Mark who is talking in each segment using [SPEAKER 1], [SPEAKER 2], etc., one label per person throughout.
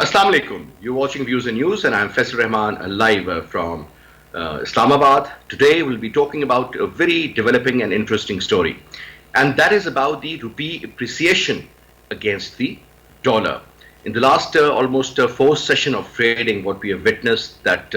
[SPEAKER 1] Assalamu alaikum. You're watching Views and News, and I'm Faisal Rehman, live from Islamabad. Today, we'll be talking about a very developing and interesting story, and that is about the rupee appreciation against the dollar. In the last almost four session of trading, what we have witnessed that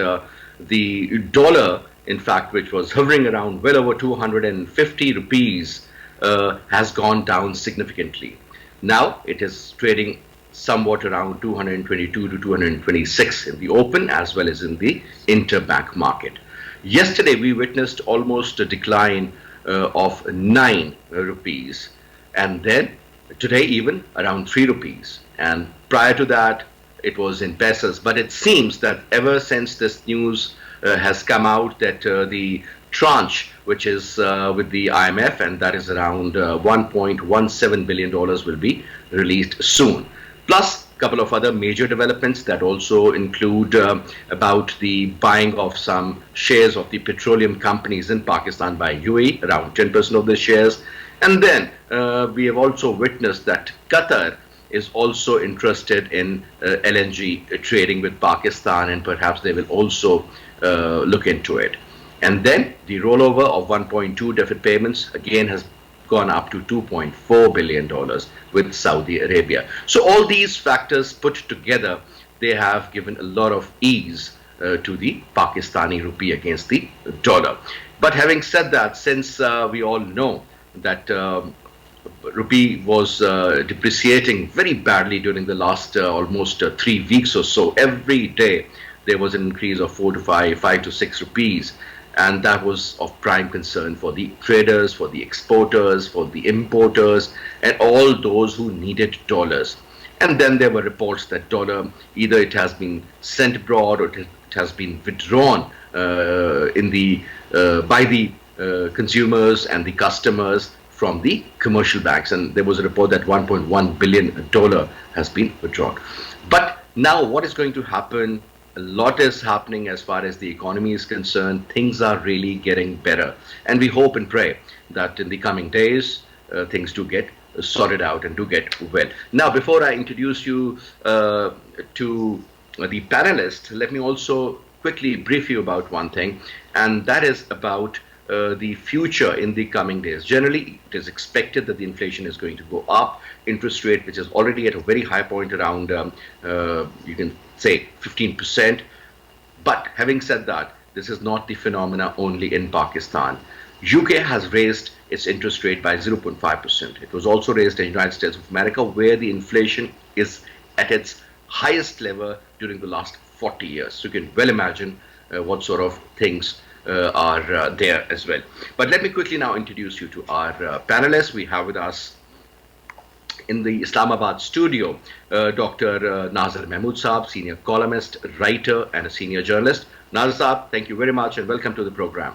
[SPEAKER 1] the dollar, in fact, which was hovering around well over 250 rupees, has gone down significantly. Now it is trading somewhat around 222 to 226 in the open as well as in the interbank market. Yesterday we witnessed almost a decline of 9 rupees, and then today even around 3 rupees, and prior to that it was in pesos. But it seems that ever since this news has come out that the tranche which is with the IMF, and that is around $1.17 billion, will be released soon. Plus a couple of other major developments that also include about the buying of some shares of the petroleum companies in Pakistan by UAE, around 10% of the shares. And then we have also witnessed that Qatar is also interested in LNG trading with Pakistan, and perhaps they will also look into it. And then the rollover of 1.2 deferred payments again has gone up to $2.4 billion with Saudi Arabia. So all these factors put together, they have given a lot of ease to the Pakistani rupee against the dollar. But having said that, since we all know that rupee was depreciating very badly during the last almost 3 weeks or so, every day there was an increase of 4 to 5 to 6 rupees. And that was of prime concern for the traders, for the exporters, for the importers, and all those who needed dollars. And then there were reports that dollar, either it has been sent abroad or it has been withdrawn by the consumers and the customers from the commercial banks. And there was a report that $1.1 billion has been withdrawn. But now what is going to happen? A lot is happening as far as the economy is concerned. Things are really getting better, and we hope and pray that in the coming days things do get sorted out and do get well. Now, before I introduce you to the panelists, let me also quickly brief you about one thing, and that is about the future in the coming days. Generally, it is expected that the inflation is going to go up. Interest rate, which is already at a very high point, around you can say 15%. But having said that, this is not the phenomena only in Pakistan. UK has raised its interest rate by 0.5%. It was also raised in the United States of America, where the inflation is at its highest level during the last 40 years. So you can well imagine what sort of things are there as well. But let me quickly now introduce you to our panelists. We have with us in the Islamabad studio Dr. Naazir Mahmood Saab, senior columnist, writer, and a senior journalist. Naazir Saab, thank you very much and welcome to the program.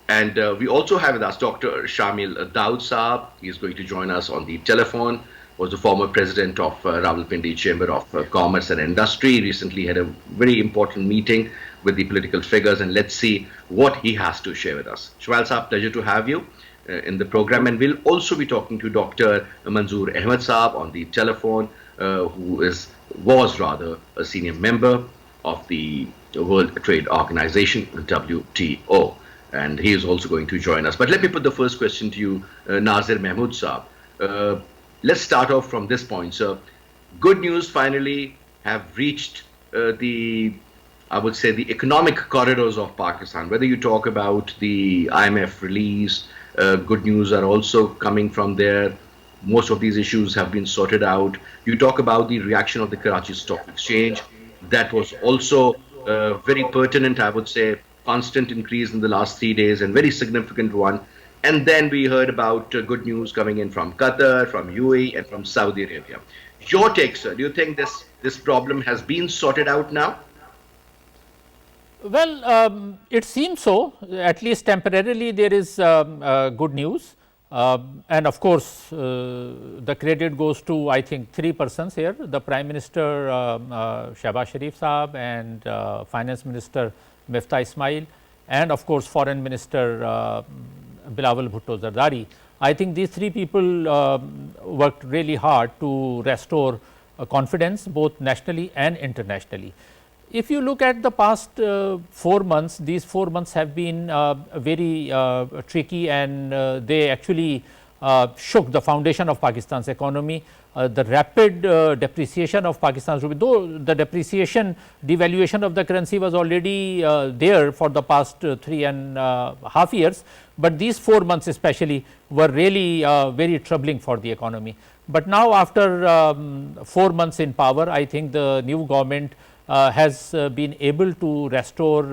[SPEAKER 1] And we also have with us Dr. Shimail Daud Saab. He is going to join us on the telephone. Was the former president of Rawalpindi Chamber of Commerce and Industry. Recently had a very important meeting with the political figures, and let's see what he has to share with us. Shimail Saab, pleasure to have you in the program. And we'll also be talking to Dr. Manzoor Ahmed Saab on the telephone, who was a senior member of the World Trade Organization, WTO. And he is also going to join us. But let me put the first question to you, Naazir Mahmood Saab. Let's start off from this point, sir. Good news finally have reached I would say, the economic corridors of Pakistan. Whether you talk about the IMF release, good news are also coming from there. Most of these issues have been sorted out. You talk about the reaction of the Karachi Stock Exchange. That was also very pertinent, I would say, constant increase in the last 3 days and very significant one. And then we heard about good news coming in from Qatar, from UAE, and from Saudi Arabia. Your take, sir, do you think this problem has been sorted out now?
[SPEAKER 2] Well, it seems so. At least temporarily there is good news. And of course, the credit goes to, I think, 3 persons here, the Prime Minister Shehbaz Sharif Saab, and Finance Minister Miftah Ismail, and of course Foreign Minister Bilawal Bhutto Zardari, I think these three people worked really hard to restore confidence both nationally and internationally. If you look at the past 4 months, these 4 months have been very tricky, and they actually shook the foundation of Pakistan's economy. The rapid depreciation of Pakistan's rupee, though the devaluation of the currency was already there for the past 3.5 years, but these 4 months especially were really very troubling for the economy. But now, after 4 months in power, I think the new government has been able to restore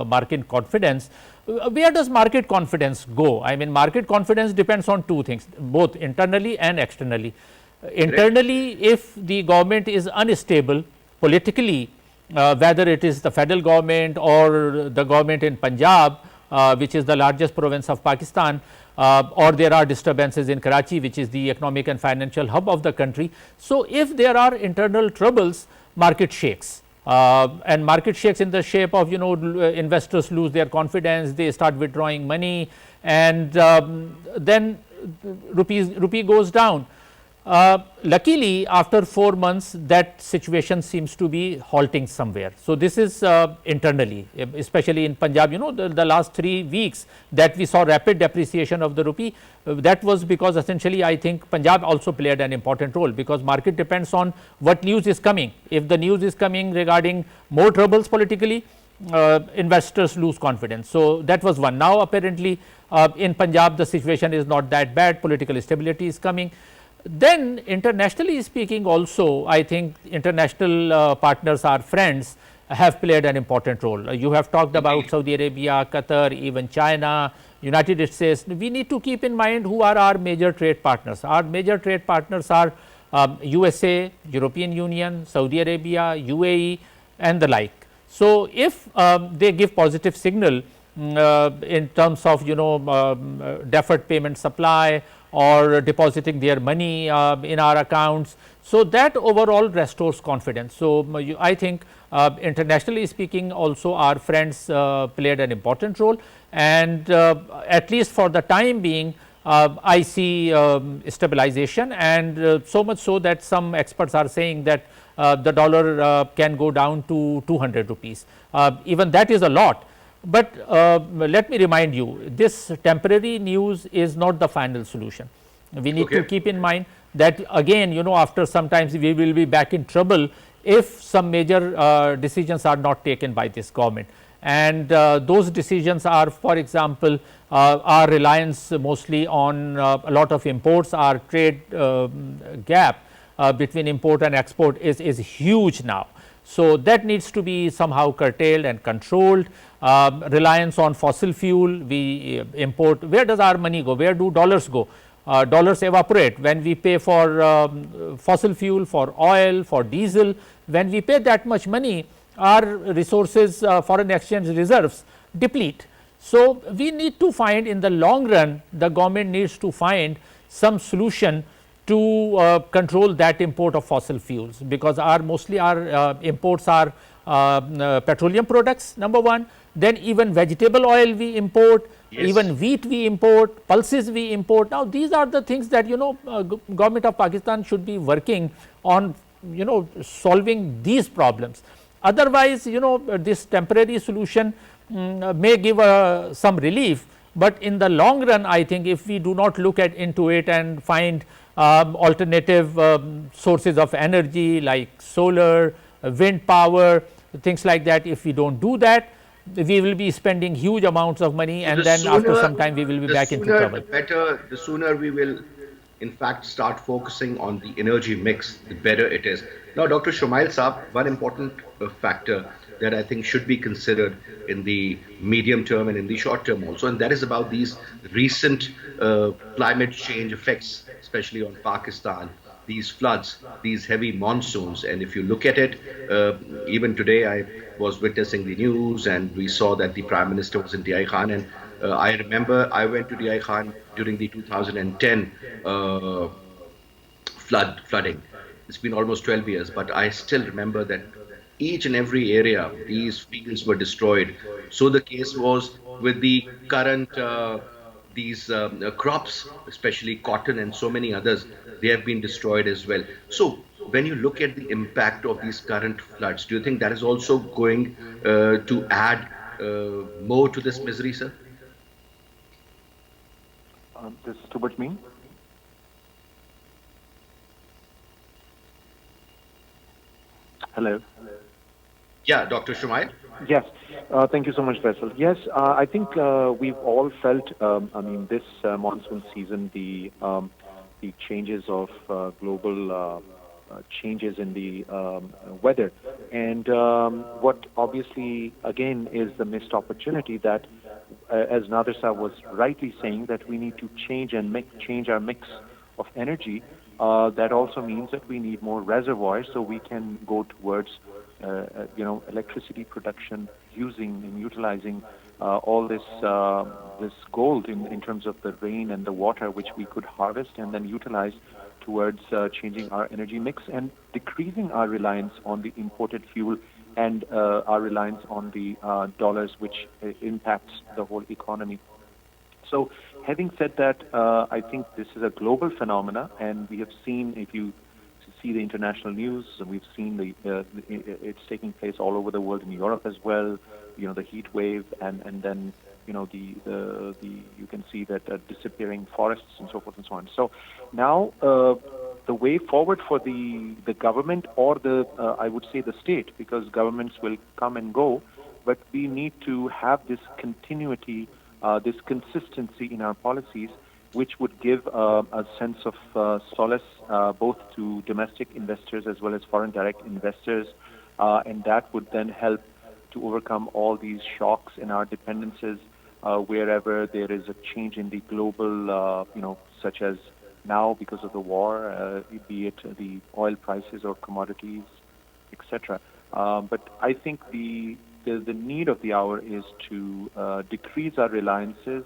[SPEAKER 2] market confidence. Where does market confidence go? I mean, market confidence depends on two things, both internally and externally. Internally, if the government is unstable politically, whether it is the federal government or the government in Punjab, which is the largest province of Pakistan, or there are disturbances in Karachi, which is the economic and financial hub of the country. So, if there are internal troubles, market shakes. And market shakes in the shape of, investors lose their confidence, they start withdrawing money, and then rupee goes down. Luckily, after 4 months, that situation seems to be halting somewhere. So, this is internally, especially in Punjab, the last 3 weeks that we saw rapid depreciation of the rupee, that was because essentially I think Punjab also played an important role, because market depends on what news is coming. If the news is coming regarding more troubles politically, investors lose confidence. So, that was one. Now, apparently in Punjab the situation is not that bad, political stability is coming. Then internationally speaking also, I think international partners, our friends, have played an important role. You have talked about Saudi Arabia, Qatar, even China, United States. We need to keep in mind who are our major trade partners. Our major trade partners are USA, European Union, Saudi Arabia, UAE and the like. So, if they give positive signal in terms of deferred payment supply or depositing their money in our accounts. So, that overall restores confidence. So, I think internationally speaking also our friends played an important role, and at least for the time being I see stabilization, and so much so that some experts are saying that the dollar can go down to 200 rupees. Even that is a lot. But let me remind you, this temporary news is not the final solution. We need to keep in mind that again, after some time we will be back in trouble if some major decisions are not taken by this government. And those decisions are, for example, our reliance mostly on a lot of imports. Our trade gap between import and export is huge now. So, that needs to be somehow curtailed and controlled. Reliance on fossil fuel, we import, where does our money go, where do dollars go? Dollars evaporate when we pay for fossil fuel, for oil, for diesel. When we pay that much money, our resources, foreign exchange reserves deplete. So, we need to find, in the long run, the government needs to find some solution to control that import of fossil fuels, because mostly our imports are petroleum products, number one. Then even vegetable oil we import, even wheat we import, pulses we import. Now, these are the things that government of Pakistan should be working on, solving these problems. Otherwise, this temporary solution may give some relief, but in the long run I think if we do not look into it and find alternative sources of energy like solar, wind power, things like that, if we do not do that, we will be spending huge amounts of money, and then after some time we will be back into trouble.
[SPEAKER 1] The sooner we will in fact start focusing on the energy mix, the better it is. Now, Dr. Shimail Saab, one important factor that I think should be considered in the medium term and in the short term also, and that is about these recent climate change effects, especially on Pakistan, these floods, these heavy monsoons. And if you look at it, even today I was witnessing the news and we saw that the Prime Minister was in Diyai Khan, and I remember I went to Diyai Khan during the 2010 flooding. It's been almost 12 years, but I still remember that each and every area, these fields were destroyed. So the case was with the current these crops, especially cotton and so many others, they have been destroyed as well. So when you look at the impact of these current floods, do you think that is also going to add more to this misery, sir?
[SPEAKER 3] This is towards me. Hello.
[SPEAKER 1] Yeah, Dr. Shimail.
[SPEAKER 3] Yes. Thank you so much, Faisal. Yes, I think we've all felt, this monsoon season, the changes of global changes in the weather. And what obviously, again, is the missed opportunity that, as Nadir Sahab was rightly saying, that we need to change our mix of energy. That also means that we need more reservoirs so we can go towards electricity production, using and utilizing all this gold in terms of the rain and the water which we could harvest and then utilize towards changing our energy mix and decreasing our reliance on the imported fuel and our reliance on the dollars, which impacts the whole economy. So, having said that, I think this is a global phenomena, and we have seen, if you see the international news, we've seen it's taking place all over the world, in Europe as well. The heat wave, and then you can see that disappearing forests and so forth and so on. So now the way forward for the government, or I would say the state, because governments will come and go, but we need to have this continuity, this consistency in our policies, which would give a sense of solace both to domestic investors as well as foreign direct investors, and that would then help to overcome all these shocks in our dependencies wherever there is a change in the global, such as now because of the war, be it the oil prices or commodities, etc. But I think the need of the hour is to decrease our reliances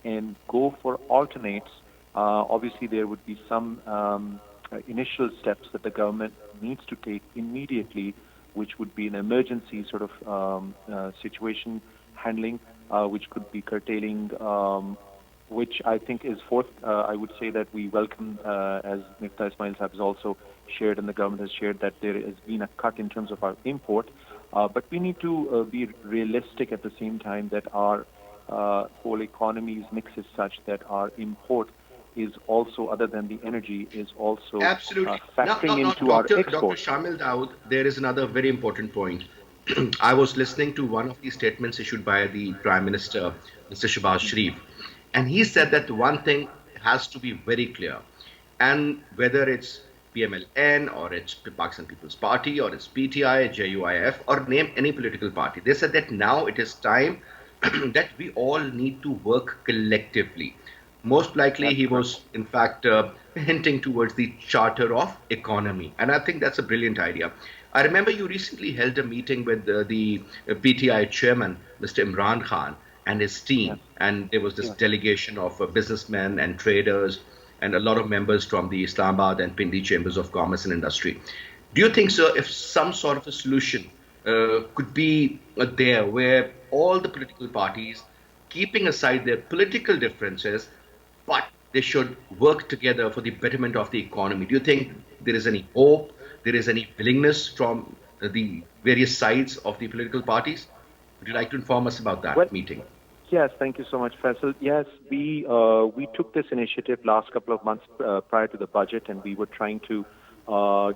[SPEAKER 3] and go for alternates. Obviously, there would be some initial steps that the government needs to take immediately, which would be an emergency sort of situation handling, which could be curtailing, which I think is fourth. I would say that we welcome, as Mr. Ismail Sahab has also shared and the government has shared, that there has been a cut in terms of our import. But we need to be realistic at the same time that our whole economy's mix is such that our import is also, other than the energy, is also
[SPEAKER 1] Absolutely.
[SPEAKER 3] factoring
[SPEAKER 1] Now,
[SPEAKER 3] into our
[SPEAKER 1] Dr.
[SPEAKER 3] export.
[SPEAKER 1] Shamil Daud, there is another very important point. I was listening to one of the statements issued by the Prime Minister, Mr. Shehbaz Sharif, and he said that one thing has to be very clear, and whether it's PMLN or it's Pakistan People's Party or it's PTI, JUIF, or name any political party, they said that now it is time that we all need to work collectively. Most likely,
[SPEAKER 3] That's
[SPEAKER 1] he
[SPEAKER 3] correct.
[SPEAKER 1] was, in fact, hinting towards the Charter of Economy. And I think that's a brilliant idea. I remember you recently held a meeting with the PTI chairman, Mr. Imran Khan, and his team.
[SPEAKER 3] Yes.
[SPEAKER 1] And there was this
[SPEAKER 3] Yes.
[SPEAKER 1] delegation of businessmen and traders and a lot of members from the Islamabad and Pindi chambers of commerce and industry. Do you think, sir, if some sort of a solution could be there where all the political parties, keeping aside their political differences, but they should work together for the betterment of the economy? Do you think there is any hope, there is any willingness from the various sides of the political parties? Would you like to inform us about
[SPEAKER 3] Well,
[SPEAKER 1] that meeting?
[SPEAKER 3] yes, thank you so much, Faisal. Yes, we took this initiative last couple of months prior to the budget, and we were trying to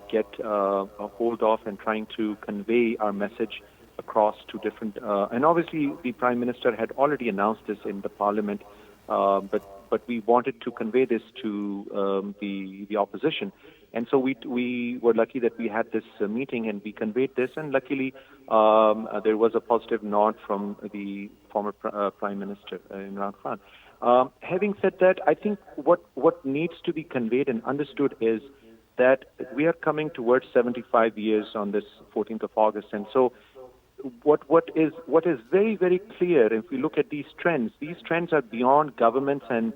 [SPEAKER 3] get a hold of and trying to convey our message across to different. And obviously, the Prime Minister had already announced this in the Parliament, but we wanted to convey this to the opposition. And so we were lucky that we had this meeting and we conveyed this, and luckily there was a positive nod from the former Prime Minister Imran Khan. Having said that, I think what needs to be conveyed and understood is that we are coming towards 75 years on this 14th of August, and so what is very, very clear, if we look at these trends are beyond governments and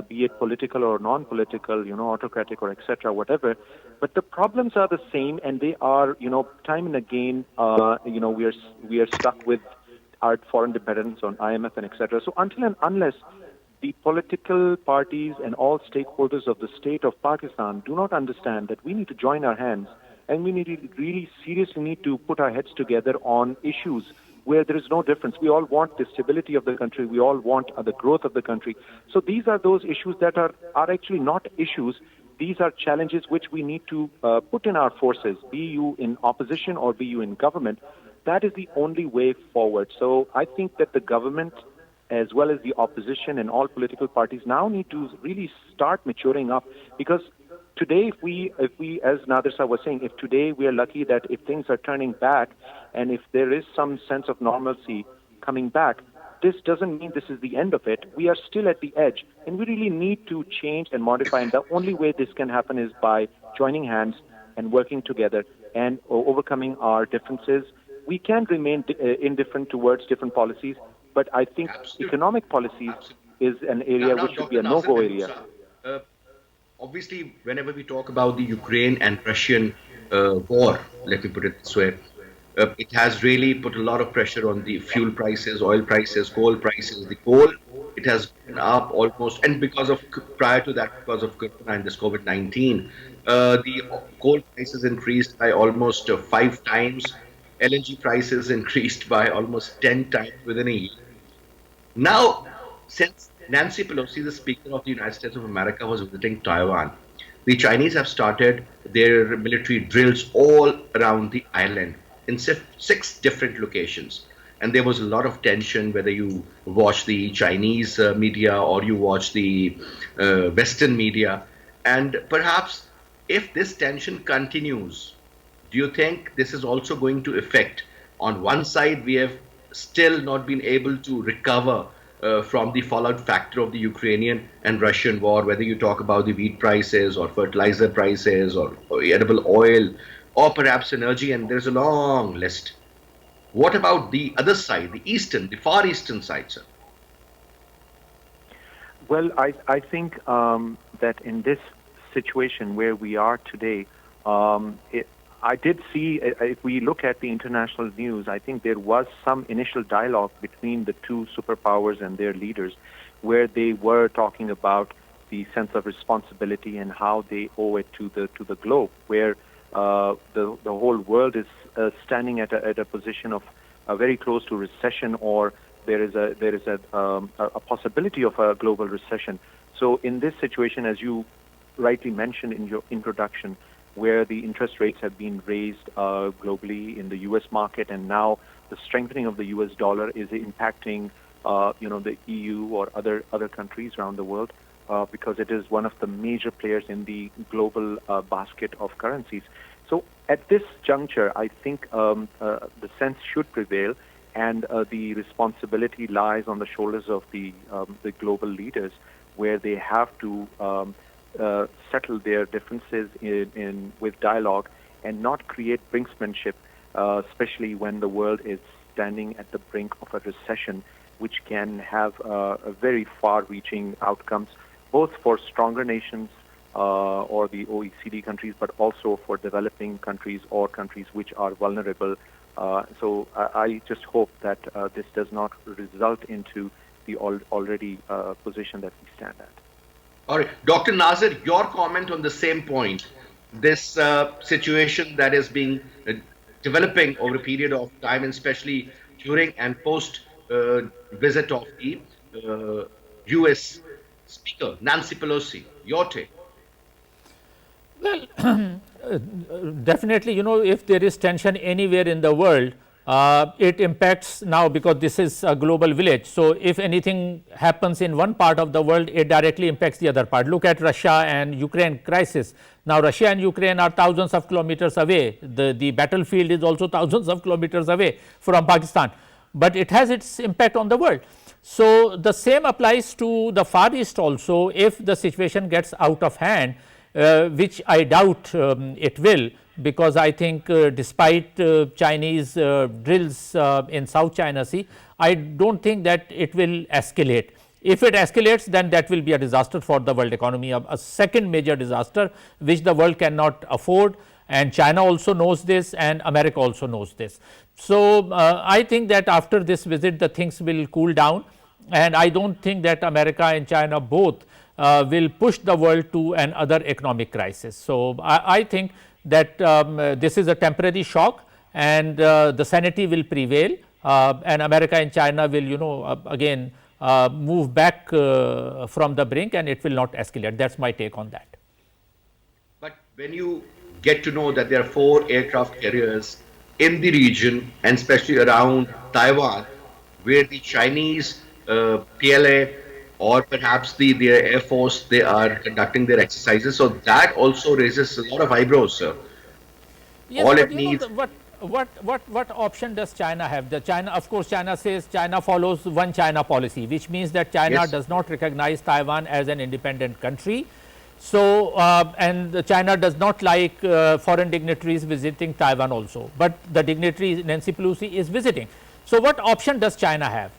[SPEAKER 3] be it political or non-political, autocratic or etc., whatever. But the problems are the same, and they are, time and again, we are stuck with our foreign dependence on IMF and etc. So until and unless the political parties and all stakeholders of the state of Pakistan do not understand that we need to join our hands and we need to really seriously need to put our heads together on issues where there is no difference. We all want the stability of the country. We all want the growth of the country. So these are those issues that are actually not issues. These are challenges which we need to put in our forces, be you in opposition or be you in government. That is the only way forward. So I think that the government, as well as the opposition and all political parties, now need to really start maturing up, because today, if we, as Naazir was saying, if today we are lucky that if things are turning back and if there is some sense of normalcy coming back, this doesn't mean this is the end of it. We are still at the edge, and we really need to change and modify. And the only way this can happen is by joining hands and working together and overcoming our differences. We can remain indifferent towards different policies, but I think economic policies is an area which should be a no-go area.
[SPEAKER 1] Obviously, whenever we talk about the Ukraine and Russian war, let me put it this way, it has really put a lot of pressure on the fuel prices, oil prices, coal prices. The coal, it has been up almost, and because of, prior to that, because of this COVID-19, the coal prices increased by almost 5 times. LNG prices increased by almost 10 times within a year. Now, since Nancy Pelosi, the Speaker of the United States of America, was visiting Taiwan, the Chinese have started their military drills all around the island in 6 different locations. And there was a lot of tension, whether you watch the Chinese media or you watch the Western media. And perhaps if this tension continues, do you think this is also going to affect, on one side, we have still not been able to recover from the fallout factor of the Ukrainian and Russian war, whether you talk about the wheat prices or fertilizer prices or edible oil or perhaps energy, and there's a long list. What about the other side, the eastern, the far eastern side, sir?
[SPEAKER 3] Well, I think that in this situation where we are today, I did see, if we look at the international news, I think there was some initial dialogue between the two superpowers and their leaders, where they were talking about the sense of responsibility and how they owe it to the globe, where the whole world is standing at a position of very close to recession, or there is a possibility of a global recession. So in this situation, as you rightly mentioned in your introduction, where the interest rates have been raised globally in the U.S. market, and now the strengthening of the U.S. dollar is impacting, the EU or other countries around the world, because it is one of the major players in the global basket of currencies. So at this juncture, I think the sense should prevail, and the responsibility lies on the shoulders of the global leaders, where they have to settle their differences with dialogue and not create brinksmanship, especially when the world is standing at the brink of a recession, which can have a very far-reaching outcomes, both for stronger nations or the OECD countries, but also for developing countries or countries which are vulnerable. So I just hope that this does not result into the already position that we stand at.
[SPEAKER 1] All right, Dr. Naazir, your comment on the same point. This situation that is being developing over a period of time, and especially during and post visit of the U.S. Speaker, Nancy Pelosi, your take?
[SPEAKER 2] Well, definitely, if there is tension anywhere in the world, it impacts now, because this is a global village. So if anything happens in one part of the world, it directly impacts the other part. Look at Russia and Ukraine crisis. Now Russia and Ukraine are thousands of kilometers away. The battlefield is also thousands of kilometers away from Pakistan, but it has its impact on the world. So the same applies to the Far East also. If the situation gets out of hand, which I doubt it will, because I think despite Chinese drills in South China Sea, I don't think that it will escalate. If it escalates, then that will be a disaster for the world economy, a second major disaster which the world cannot afford, and China also knows this and America also knows this. So I think that after this visit the things will cool down, and I don't think that America and China both will push the world to another economic crisis. So, I think that this is a temporary shock, and the sanity will prevail, and America and China will again move back from the brink, and it will not escalate. That is my take on that.
[SPEAKER 1] But when you get to know that there are 4 aircraft carriers in the region, and especially around Taiwan, where the Chinese PLA or perhaps their Air Force, they are conducting their exercises. So that also raises a lot of eyebrows, sir.
[SPEAKER 2] Yes,
[SPEAKER 1] All
[SPEAKER 2] but
[SPEAKER 1] it needs.
[SPEAKER 2] what option does China have? Of course, China says China follows one China policy, which means that China
[SPEAKER 1] Yes.
[SPEAKER 2] does not recognize Taiwan as an independent country. So, and China does not like foreign dignitaries visiting Taiwan also, but the dignitary Nancy Pelosi is visiting. So, what option does China have?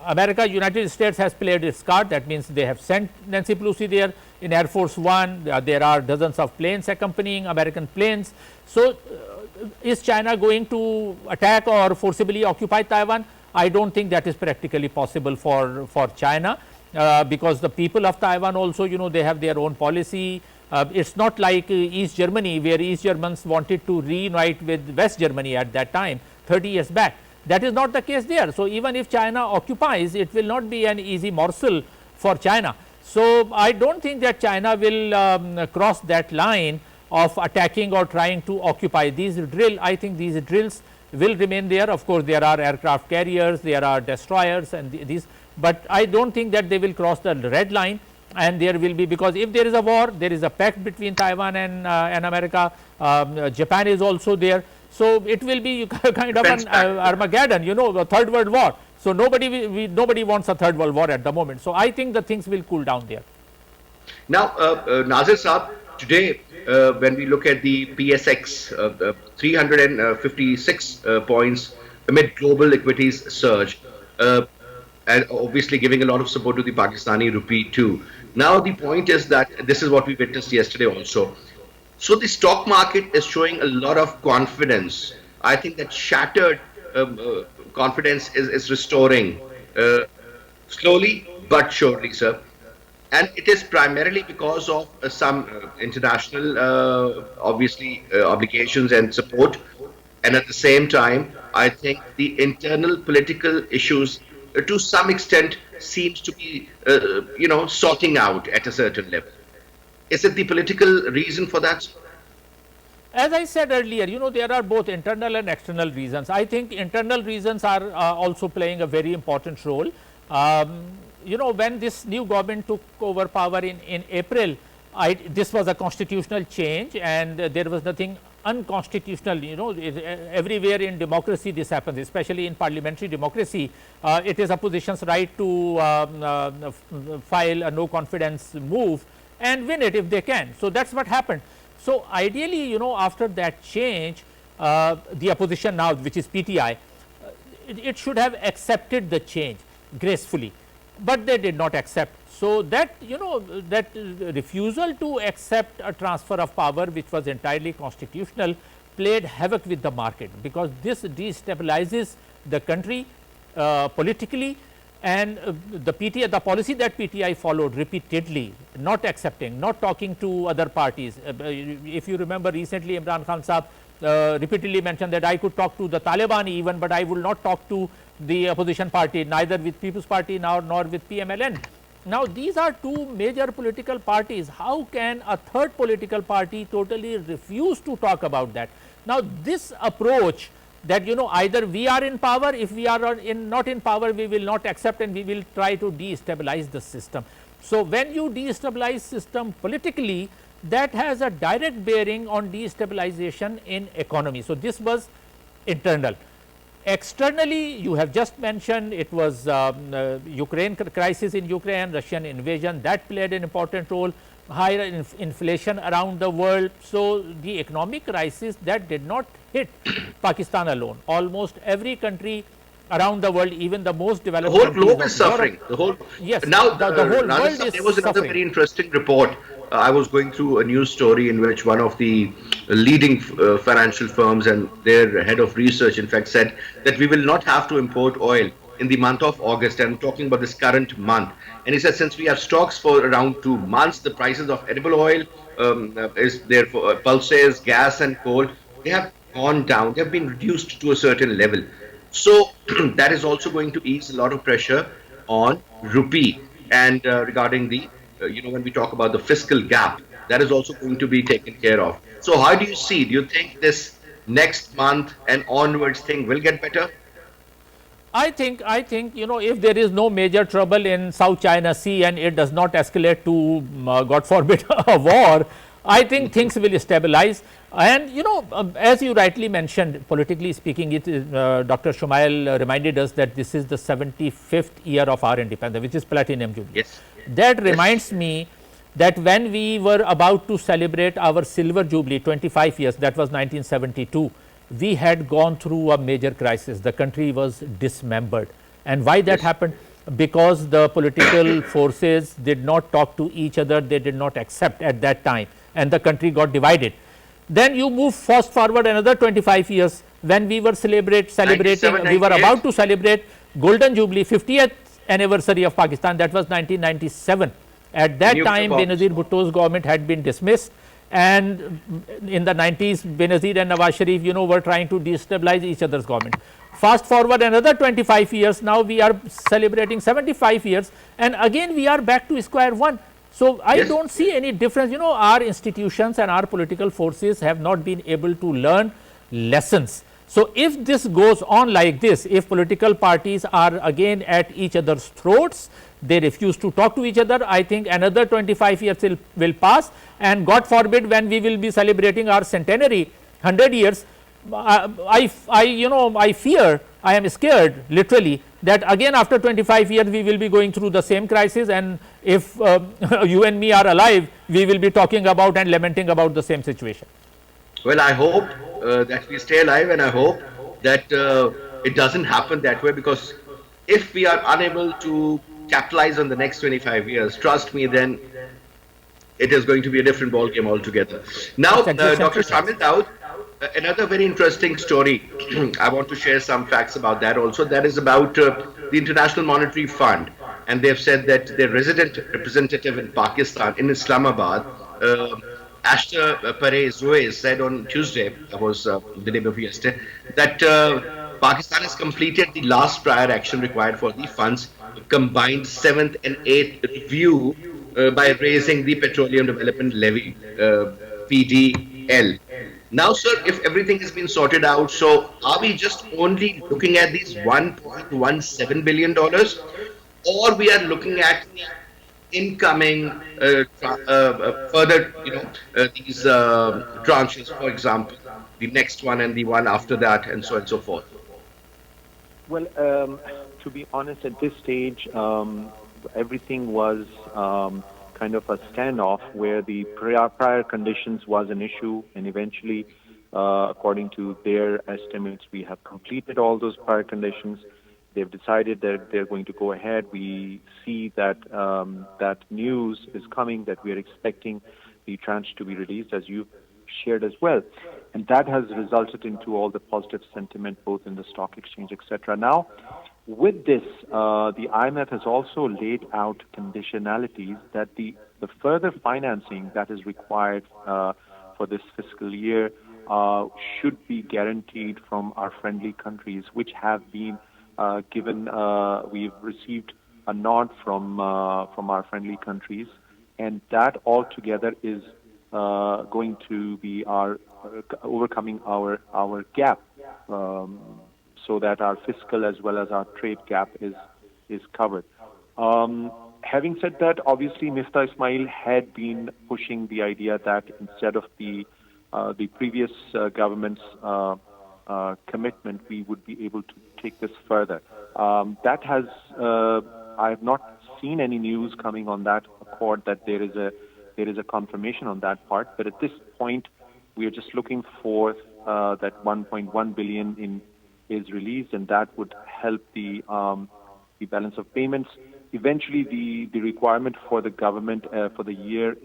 [SPEAKER 2] America, United States has played its card. That means they have sent Nancy Pelosi there in Air Force One. There are dozens of planes accompanying American planes. So, is China going to attack or forcibly occupy Taiwan? I don't think that is practically possible for China, because the people of Taiwan also, they have their own policy. It's not like East Germany, where East Germans wanted to reunite with West Germany at that time 30 years back. That is not the case there. So, even if China occupies, it will not be an easy morsel for China. So, I don't think that China will cross that line of attacking or trying to occupy. I think these drills will remain there. Of course, there are aircraft carriers, there are destroyers and these, but I don't think that they will cross the red line, and there will be, because if there is a war, there is a pact between Taiwan and America. Japan is also there. So, it will be kind of an Armageddon, the third world war. So, nobody wants a third world war at the moment. So, I think the things will cool down there.
[SPEAKER 1] Now, Naazir Saab, today when we look at the PSX, 356 points amid global equities surge, and obviously giving a lot of support to the Pakistani rupee too. Now, the point is that this is what we witnessed yesterday also. So the stock market is showing a lot of confidence. I think that shattered confidence is restoring slowly but surely, sir. And it is primarily because of some international, obviously, obligations and support. And at the same time, I think the internal political issues, to some extent, seems to be, sorting out at a certain level. Is it the political reason for that?
[SPEAKER 2] As I said earlier, there are both internal and external reasons. I think internal reasons are also playing a very important role. When this new government took over power in April, this was a constitutional change, and there was nothing unconstitutional. Everywhere in democracy this happens, especially in parliamentary democracy. It is opposition's right to file a no confidence move and win it if they can. So, that is what happened. So, ideally, after that change, the opposition now, which is PTI, it should have accepted the change gracefully, but they did not accept. So, that that refusal to accept a transfer of power, which was entirely constitutional, played havoc with the market, because this destabilizes the country politically. And the policy that PTI followed repeatedly, not accepting, not talking to other parties. If you remember, recently Imran Khan Saab repeatedly mentioned that I could talk to the Taliban even, but I will not talk to the opposition party, neither with People's Party nor with PMLN. Now, these are two major political parties. How can a third political party totally refuse to talk about that? Now, this approach, that either we are in power, if we are not in power, we will not accept, and we will try to destabilize the system. So, when you destabilize system politically, that has a direct bearing on destabilization in economy. So, this was internal. Externally, you have just mentioned, it was Ukraine crisis in Ukraine, Russian invasion, that played an important role. Higher inflation around the world. So, the economic crisis that did not hit Pakistan alone, almost every country around the world, even the most developed.
[SPEAKER 1] The whole globe is suffering.
[SPEAKER 2] Yes.
[SPEAKER 1] Now,
[SPEAKER 2] the whole world is
[SPEAKER 1] there was another
[SPEAKER 2] suffering.
[SPEAKER 1] very interesting report. I was going through a news story in which one of the leading financial firms and their head of research, in fact, said that we will not have to import oil in the month of August, and I'm talking about this current month. And he said since we have stocks for around 2 months, the prices of edible oil is there for pulses, gas, and coal. They have gone down. They have been reduced to a certain level. So that is also going to ease a lot of pressure on rupee. And regarding the, when we talk about the fiscal gap, that is also going to be taken care of. So how do you see? Do you think this next month and onwards thing will get better?
[SPEAKER 2] I think, if there is no major trouble in South China Sea and it does not escalate to, God forbid, a war, I think things will stabilize. And, as you rightly mentioned, politically speaking, it is, Dr. Shimail reminded us that this is the 75th year of our independence, which is Platinum Jubilee.
[SPEAKER 1] Yes.
[SPEAKER 2] That reminds me that when we were about to celebrate our Silver Jubilee, 25 years, that was 1972, we had gone through a major crisis. The country was dismembered. And why that happened? Because the political forces did not talk to each other, they did not accept at that time, and the country got divided. Then you move fast forward another 25 years when we were celebrating, we were about to celebrate Golden Jubilee, 50th anniversary of Pakistan, that was 1997. At that time, Benazir Bhutto's government had been dismissed, and in the 90s, Benazir and Nawaz Sharif, were trying to destabilize each other's government. Fast forward another 25 years, now we are celebrating 75 years, and again we are back to square one. So I don't see any difference. Our institutions and our political forces have not been able to learn lessons. So if this goes on like this, if political parties are again at each other's throats, they refuse to talk to each other, I think another 25 years will pass, and God forbid when we will be celebrating our centenary, 100 years, I fear, I am scared literally that again after 25 years we will be going through the same crisis, and if you and me are alive, we will be talking about and lamenting about the same situation.
[SPEAKER 1] Well, I hope that we stay alive, and I hope that it doesn't happen that way, because if we are unable to capitalize on the next 25 years, trust me, then it is going to be a different ball game altogether. Now, Dr. Shamil Daud, another very interesting story. I want to share some facts about that also. That is about the International Monetary Fund. And they've said that their resident representative in Pakistan, in Islamabad, Ashta Perez said on Tuesday, that was the day before yesterday, that Pakistan has completed the last prior action required for the fund's combined 7th and 8th review by raising the Petroleum Development Levy, PDL. Now, sir, if everything has been sorted out, so are we just only looking at these $1.17 billion, or we are looking at the incoming further, these tranches, for example, the next one and the one after that, and so on and so forth?
[SPEAKER 3] Well, to be honest, at this stage, everything was kind of a standoff where the prior conditions was an issue, and eventually, according to their estimates, we have completed all those prior conditions. They've decided that they're going to go ahead. We see that that news is coming, that we are expecting the tranche to be released, as you've shared as well. And that has resulted into all the positive sentiment, both in the stock exchange, etc. Now, with this, the IMF has also laid out conditionalities that the further financing that is required for this fiscal year should be guaranteed from our friendly countries, which have been given. We've received a nod from our friendly countries, and that altogether is going to be our overcoming our gap, so that our fiscal as well as our trade gap is covered. Having said that, obviously Mr. Ismail had been pushing the idea that instead of the previous government's commitment, we would be able to take this further. That has I have not seen any news coming on that accord that there is a confirmation on that part. But at this point, we are just looking for that 1.1 billion is released, and that would help the balance of payments. Eventually, the requirement for the government for the year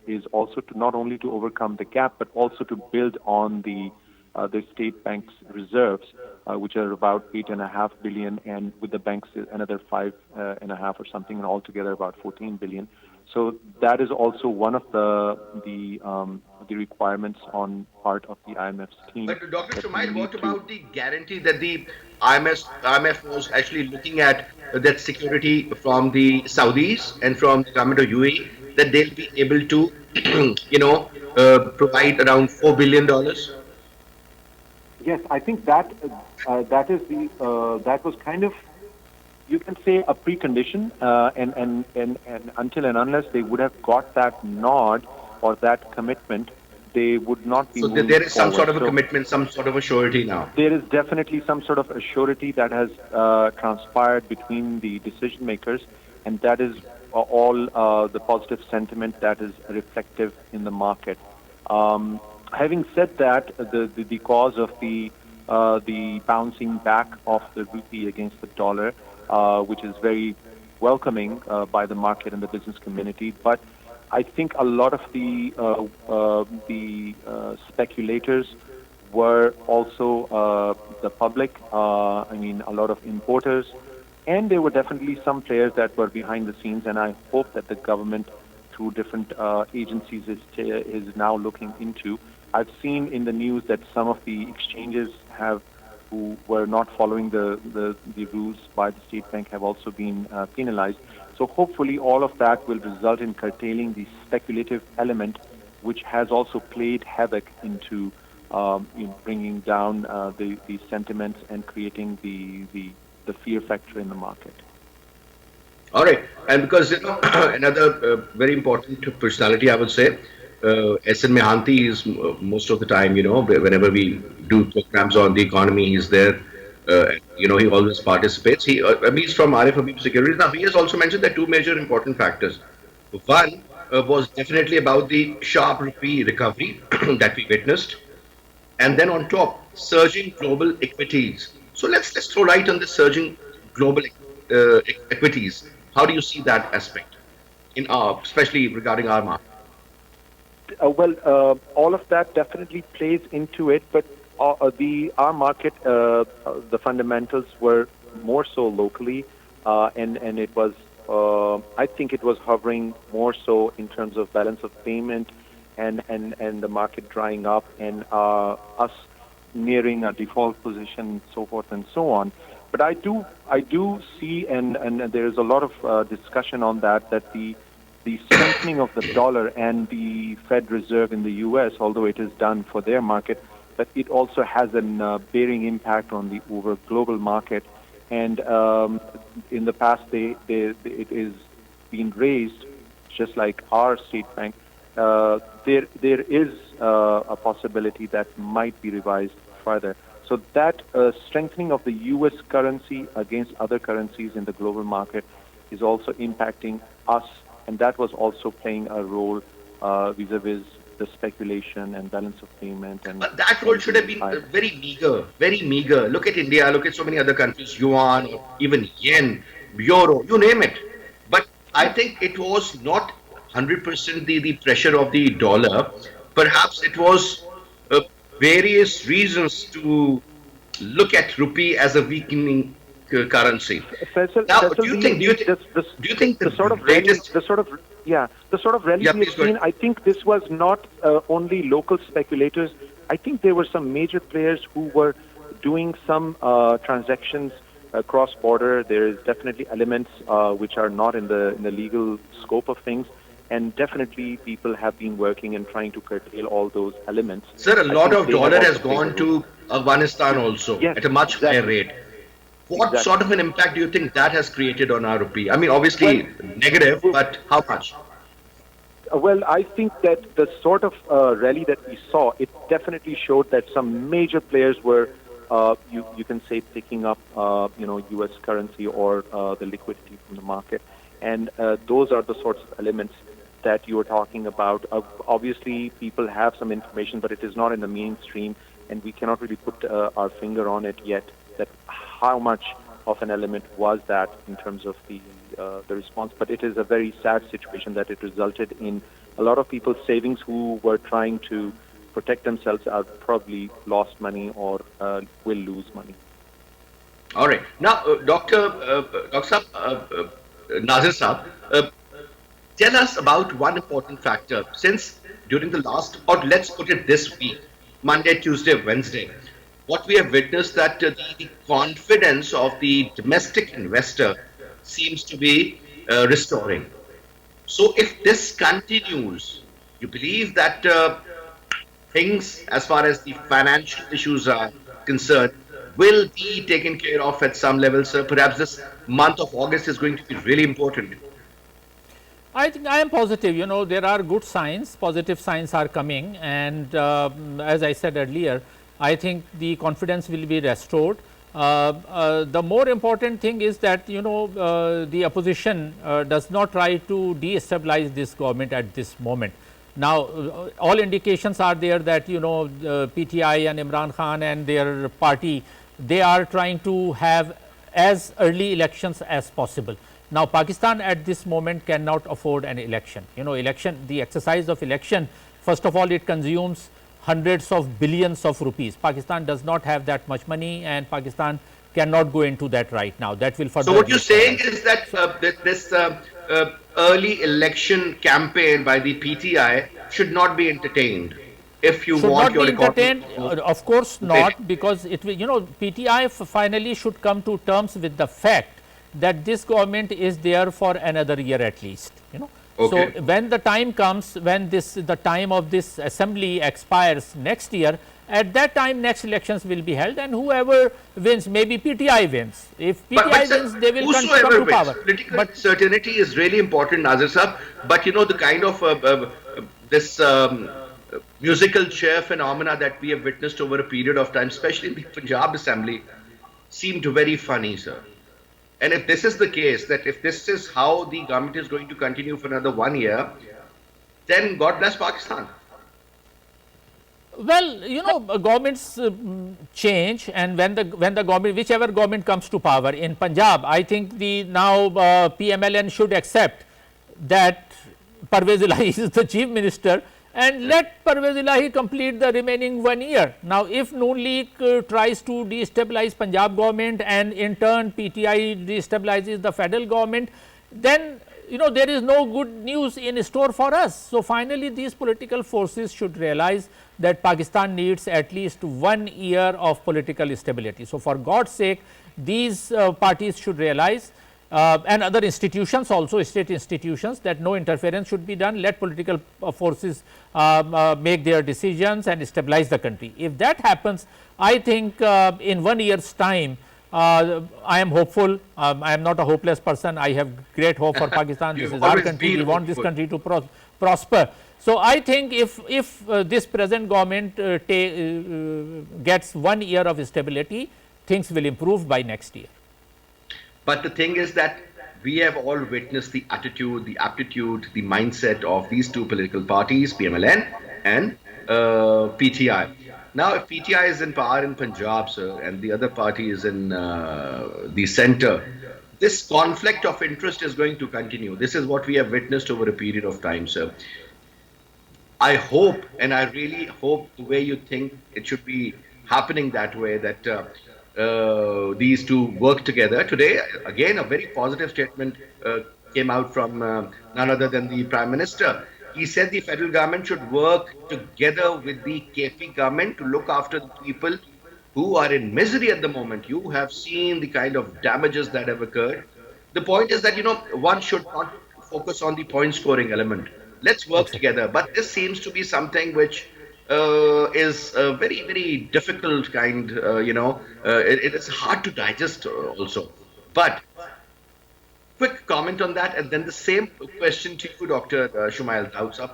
[SPEAKER 3] is also to not only to overcome the gap, but also to build on the the state bank's reserves, which are about 8.5 billion, and with the banks another 5.5 or something, and altogether about 14 billion. So that is also one of the requirements on part of the IMF scheme.
[SPEAKER 1] But Dr.
[SPEAKER 3] That we
[SPEAKER 1] Shimail,
[SPEAKER 3] need
[SPEAKER 1] what
[SPEAKER 3] to.
[SPEAKER 1] about the guarantee that the IMF was actually looking at that security from the Saudis and from the government of UAE that they'll be able to, provide around $4 billion?
[SPEAKER 3] Yes, I think that that was kind of, you can say, a precondition, and until and unless they would have got that nod or that commitment, they would not be
[SPEAKER 1] So
[SPEAKER 3] moving
[SPEAKER 1] there is some
[SPEAKER 3] forward.
[SPEAKER 1] sort of a commitment, some sort of a surety now.
[SPEAKER 3] There is definitely some sort of a surety that has transpired between the decision makers, and that is all the positive sentiment that is reflective in the market. Having said that, the cause of the bouncing back of the rupee against the dollar, which is very welcoming by the market and the business community, but I think a lot of the speculators were also the public. I mean, a lot of importers, and there were definitely some players that were behind the scenes. And I hope that the government, through different agencies, is now looking into. I've seen in the news that some of the exchanges who were not following the rules by the state bank have also been penalized. So hopefully all of that will result in curtailing the speculative element, which has also played havoc into bringing down the sentiments and creating the fear factor in the market.
[SPEAKER 1] All right, and because another very important personality, I would say, SN Mehanti is most of the time, whenever we do programs on the economy, he's there. He always participates. He's from Arif Habib Securities. Now, he has also mentioned that two major important factors. One was definitely about the sharp rupee recovery that we witnessed, and then on top, surging global equities. So let's throw light on the surging global equities. How do you see that aspect especially regarding our market?
[SPEAKER 3] All of that definitely plays into it, but our market, the fundamentals were more so locally, and it was, I think it was hovering more so in terms of balance of payment, and the market drying up, and us nearing a default position, so forth and so on. But I do see, and there is a lot of discussion on that the strengthening of the dollar and the Fed Reserve in the U.S., although it is done for their market, but it also has a bearing impact on the over global market. And in the past, it is being raised, just like our state bank. There is a possibility that might be revised further. So that strengthening of the U.S. currency against other currencies in the global market is also impacting us. And that was also playing a role vis-a-vis the speculation and balance of payment.
[SPEAKER 1] But that role should have been very meager, very meager. Look at India, look at so many other countries, yuan or even yen, euro, you name it. But I think it was not 100% the pressure of the dollar. Perhaps it was various reasons to look at rupee as a weakening currency. Now, do you think the
[SPEAKER 3] sort of
[SPEAKER 1] latest,
[SPEAKER 3] the sort of rally we've seen? I think this was not only local speculators. I think there were some major players who were doing some transactions cross border. There is definitely elements which are not in the legal scope of things. And definitely people have been working and trying to curtail all those elements.
[SPEAKER 1] Sir, a lot of dollar has gone to Afghanistan also at a much higher rate. What sort of an impact do you think that has created on our rupee? I mean, obviously negative, but how much?
[SPEAKER 3] Well, I think that the sort of rally that we saw, it definitely showed that some major players were, you can say, picking up, U.S. currency or the liquidity from the market. And those are the sorts of elements that you were talking about. Obviously, people have some information, but it is not in the mainstream, and we cannot really put our finger on it yet, that how much of an element was that in terms of the response. But it is a very sad situation that it resulted in a lot of people's savings who were trying to protect themselves are probably lost money or will lose money.
[SPEAKER 1] All right. Now, Dr. Saab, Naazir Saab, tell us about one important factor. Since during the last, or let's put it this week, Monday, Tuesday, Wednesday, what we have witnessed that the confidence of the domestic investor seems to be restoring. So if this continues, you believe that things as far as the financial issues are concerned will be taken care of at some level, sir? Perhaps this month of August is going to be really important.
[SPEAKER 2] I think I am positive. There are good signs, positive signs are coming, and as I said earlier, I think the confidence will be restored. The more important thing is that the opposition does not try to destabilize this government at this moment. Now, all indications are there that PTI and Imran Khan and their party, they are trying to have as early elections as possible. Now, Pakistan at this moment cannot afford an election. The exercise of election, first of all, it consumes hundreds of billions of rupees. Pakistan does not have that much money, and Pakistan cannot go into that right now. That will further.
[SPEAKER 1] So what you're saying is that this early election campaign by the PTI should not be entertained. If you
[SPEAKER 2] should
[SPEAKER 1] want
[SPEAKER 2] not
[SPEAKER 1] your
[SPEAKER 2] be entertained, of course not, because it will, PTI finally should come to terms with the fact that this government is there for another year at least.
[SPEAKER 1] Okay.
[SPEAKER 2] So when the time comes, when the time of this assembly expires next year, at that time next elections will be held, and whoever wins, maybe PTI wins. If PTI wins, they will come to power.
[SPEAKER 1] Political certainty is really important, Naazir Saab. But the kind of this musical chair phenomena that we have witnessed over a period of time, especially in the Punjab Assembly, seemed very funny, sir. And if this is the case, that if this is how the government is going to continue for another 1 year, then God bless Pakistan.
[SPEAKER 2] Well, governments change, and when the government, whichever government comes to power in Punjab, I think the now PMLN should accept that Parvez Ilahi is the chief minister, and let Parvez Ilahi complete the remaining 1 year. Now, if Noon League tries to destabilize Punjab government, and in turn PTI destabilizes the federal government, then there is no good news in store for us. So finally, these political forces should realize that Pakistan needs at least 1 year of political stability. So for God's sake, these parties should realize, and other institutions also, state institutions, that no interference should be done. Let political forces make their decisions and stabilize the country. If that happens, I think in 1 year's time, I am hopeful. I am not a hopeless person. I have great hope for Pakistan. This is our country. We want this country to prosper. So I think if this present government gets 1 year of stability, things will improve by next year.
[SPEAKER 1] But the thing is that we have all witnessed the attitude, the aptitude, the mindset of these two political parties, PMLN and PTI. Now, if PTI is in power in Punjab, sir, and the other party is in the center, this conflict of interest is going to continue. This is what we have witnessed over a period of time, sir. I hope, and I really hope the way you think it should be happening that way, that these two work together. Today, again, a very positive statement came out from none other than the Prime Minister. He said the federal government should work together with the KP government to look after the people who are in misery at the moment. You have seen the kind of damages that have occurred. The point is that, one should not focus on the point scoring element. Let's work together. But this seems to be something which is a very, very difficult kind, it is hard to digest also. But quick comment on that, and then the same question to you, Dr. Shimail, Daud.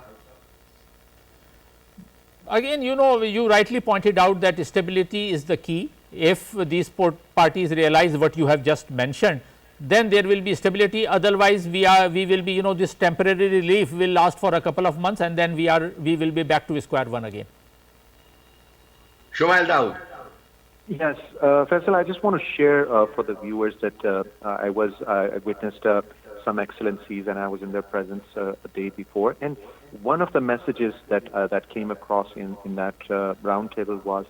[SPEAKER 2] Again, you rightly pointed out that stability is the key. If these parties realize what you have just mentioned, then there will be stability. Otherwise, we will be, this temporary relief will last for a couple of months, and then we will be back to square one again.
[SPEAKER 1] Shimail, Daud.
[SPEAKER 3] Yes, Faisal, I just want to share for the viewers that I witnessed some excellencies, and I was in their presence a day before. And one of the messages that came across in that roundtable was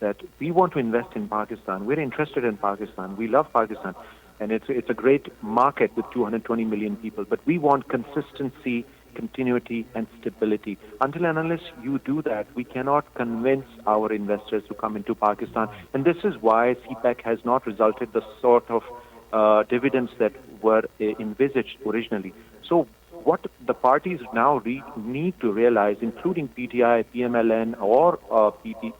[SPEAKER 3] that we want to invest in Pakistan. We're interested in Pakistan. We love Pakistan, and it's a great market with 220 million people. But we want consistency, continuity, and stability. Until and unless you do that, we cannot convince our investors to come into Pakistan. And this is why CPEC has not resulted the sort of dividends that were envisaged originally. So what the parties now need to realize, including PTI, PMLN, or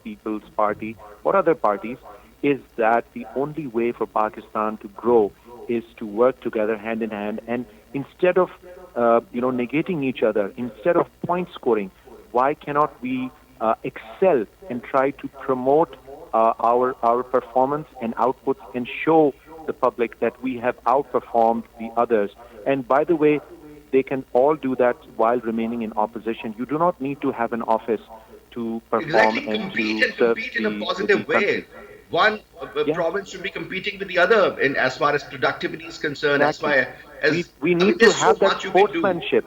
[SPEAKER 3] People's Party, or other parties, is that the only way for Pakistan to grow is to work together hand in hand. And instead of negating each other, instead of point scoring, why cannot we excel and try to promote our performance and outputs and show the public that we have outperformed the others? And by the way, they can all do that while remaining in opposition. You do not need to have an office to perform and to serve
[SPEAKER 1] compete in a positive way. One province should be competing with the other as far as productivity is concerned.
[SPEAKER 3] Exactly.
[SPEAKER 1] As far as
[SPEAKER 3] we need to have that sportsmanship.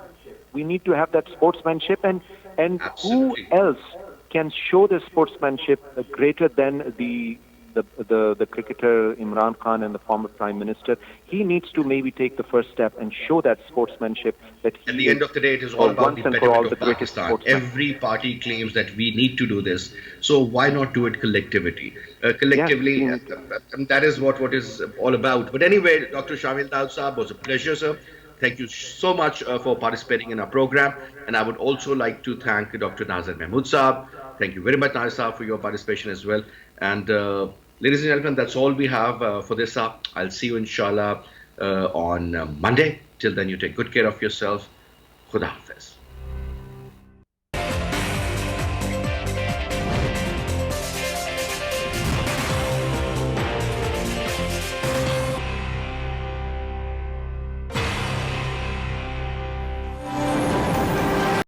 [SPEAKER 3] We need to have that sportsmanship, and
[SPEAKER 1] Absolutely.
[SPEAKER 3] Who else can show the sportsmanship greater than the cricketer Imran Khan and the former Prime Minister? He needs to maybe take the first step and show that sportsmanship that he
[SPEAKER 1] at the end of the day, it is all about the betterment of Pakistan.
[SPEAKER 3] Sportsman.
[SPEAKER 1] Every party claims that we need to do this. So why not do it collectively? That is what is all about. But anyway, Dr. Shimail Daud Saab, was a pleasure, sir. Thank you so much for participating in our program. And I would also like to thank Dr. Naazir Mahmood Saab. Thank you very much, Naazir Saab, for your participation as well. And ladies and gentlemen, that's all we have for this hour. I'll see you, inshallah, on Monday. Till then, you take good care of yourself. Khuda Hafiz.